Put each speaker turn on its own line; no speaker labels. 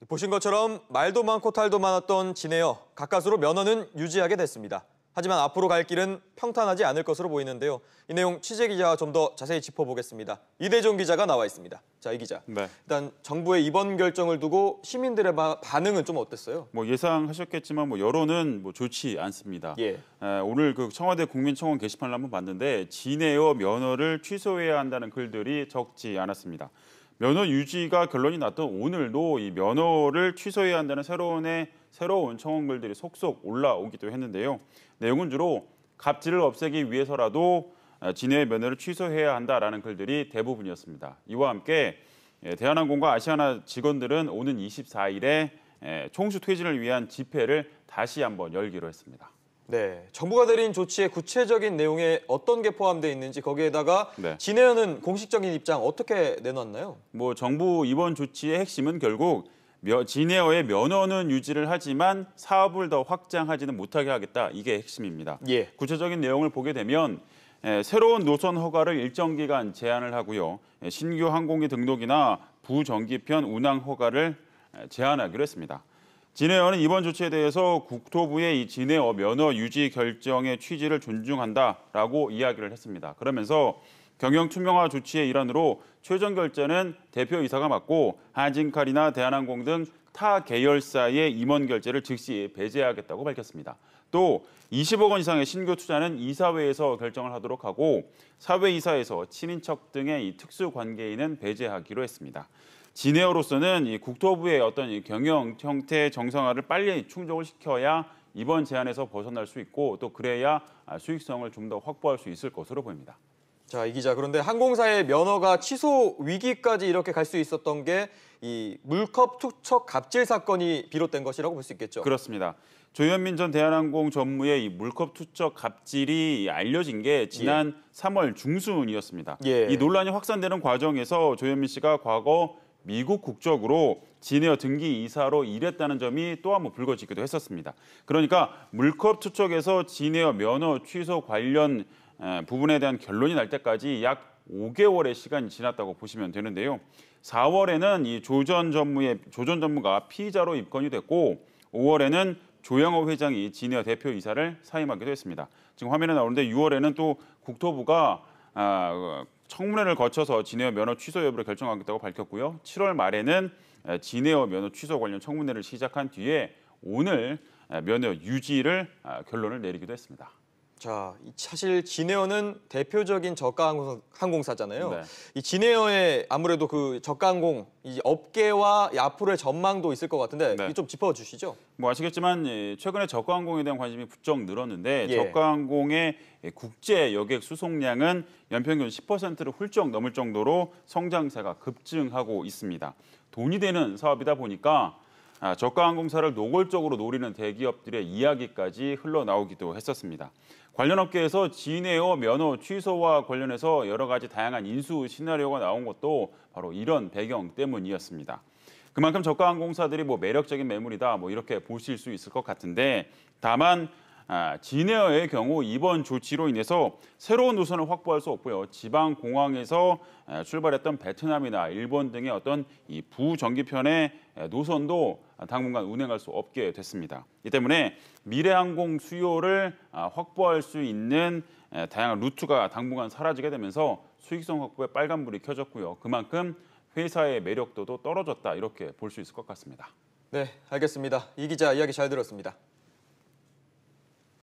보신 것처럼 말도 많고 탈도 많았던 진에어 가까스로 면허는 유지하게 됐습니다. 하지만 앞으로 갈 길은 평탄하지 않을 것으로 보이는데요. 이 내용 취재기자와 좀 더 자세히 짚어보겠습니다. 이대종 기자가 나와 있습니다. 자, 이 기자.
네.
일단 정부의 이번 결정을 두고 시민들의 반응은 좀 어땠어요?
예상하셨겠지만 여론은 좋지 않습니다.
예.
오늘 그 청와대 국민청원 게시판을 한번 봤는데 진에어 면허를 취소해야 한다는 글들이 적지 않았습니다. 면허 유지가 결론이 났던 오늘도 이 면허를 취소해야 한다는 새로운 청원글들이 속속 올라오기도 했는데요. 내용은 주로 갑질을 없애기 위해서라도 진에어 면허를 취소해야 한다라는 글들이 대부분이었습니다. 이와 함께 대한항공과 아시아나 직원들은 오는 24일에 총수 퇴진을 위한 집회를 다시 한번 열기로 했습니다.
네, 정부가 내린 조치의 구체적인 내용에 어떤 게 포함되어 있는지 거기에다가
네.
진에어는 공식적인 입장 어떻게 내놨나요?
정부 이번 조치의 핵심은 결국 진에어의 면허는 유지를 하지만 사업을 더 확장하지는 못하게 하겠다. 이게 핵심입니다.
예.
구체적인 내용을 보게 되면 새로운 노선 허가를 일정 기간 제한을 하고요. 신규 항공기 등록이나 부정기편 운항 허가를 제한하기로 했습니다. 진에어는 이번 조치에 대해서 국토부의 이 진에어 면허 유지 결정의 취지를 존중한다라고 이야기를 했습니다. 그러면서 경영 투명화 조치의 일환으로 최종 결제는 대표이사가 맡고 한진칼이나 대한항공 등 타 계열사의 임원 결제를 즉시 배제하겠다고 밝혔습니다. 또 20억 원 이상의 신규 투자는 이사회에서 결정을 하도록 하고 사회이사에서 친인척 등의 이 특수 관계인은 배제하기로 했습니다. 진에어로서는 이 국토부의 어떤 이 경영 형태 정상화를 빨리 충족을 시켜야 이번 제한에서 벗어날 수 있고 또 그래야 수익성을 좀 더 확보할 수 있을 것으로 보입니다.
자, 이 기자, 그런데 항공사의 면허가 취소 위기까지 이렇게 갈 수 있었던 게 이 물컵 투척 갑질 사건이 비롯된 것이라고 볼 수 있겠죠?
그렇습니다. 조현민 전 대한항공 전무의 이 물컵 투척 갑질이 알려진 게 지난 3월 중순이었습니다.
예.
이 논란이 확산되는 과정에서 조현민 씨가 과거 미국 국적으로 진에어 등기 이사로 일했다는 점이 또 한 번 불거지기도 했었습니다. 그러니까 물컵 투척에서 진에어 면허 취소 관련 부분에 대한 결론이 날 때까지 약 5개월의 시간이 지났다고 보시면 되는데요. 4월에는 이 조 전 전무가 피의자로 입건이 됐고 5월에는 조양호 회장이 진에어 대표이사를 사임하기도 했습니다. 지금 화면에 나오는데 6월에는 또 국토부가 청문회를 거쳐서 진에어 면허 취소 여부를 결정하겠다고 밝혔고요. 7월 말에는 진에어 면허 취소 관련 청문회를 시작한 뒤에 오늘 면허 유지를 결론을 내리기도 했습니다.
자, 사실 진에어는 대표적인 저가 항공사잖아요.
네.
이 진에어의 아무래도 그 저가 항공 이 업계와 앞으로의 전망도 있을 것 같은데
네.
이 좀 짚어주시죠.
아시겠지만 최근에 저가 항공에 대한 관심이 부쩍 늘었는데
예.
저가 항공의 국제 여객 수송량은 연평균 10%를 훌쩍 넘을 정도로 성장세가 급증하고 있습니다. 돈이 되는 사업이다 보니까 저가 항공사를 노골적으로 노리는 대기업들의 이야기까지 흘러나오기도 했었습니다. 관련 업계에서 진에어 면허 취소와 관련해서 여러 가지 다양한 인수 시나리오가 나온 것도 바로 이런 배경 때문이었습니다. 그만큼 저가 항공사들이 매력적인 매물이다 이렇게 보실 수 있을 것 같은데 다만 진에어의 경우 이번 조치로 인해서 새로운 노선을 확보할 수 없고요. 지방 공항에서 출발했던 베트남이나 일본 등의 어떤 이 부정기편의 노선도 당분간 운행할 수 없게 됐습니다. 이 때문에 미래 항공 수요를 확보할 수 있는 다양한 루트가 당분간 사라지게 되면서 수익성 확보에 빨간불이 켜졌고요. 그만큼 회사의 매력도도 떨어졌다 이렇게 볼 수 있을 것 같습니다.
네, 알겠습니다. 이 기자 이야기 잘 들었습니다.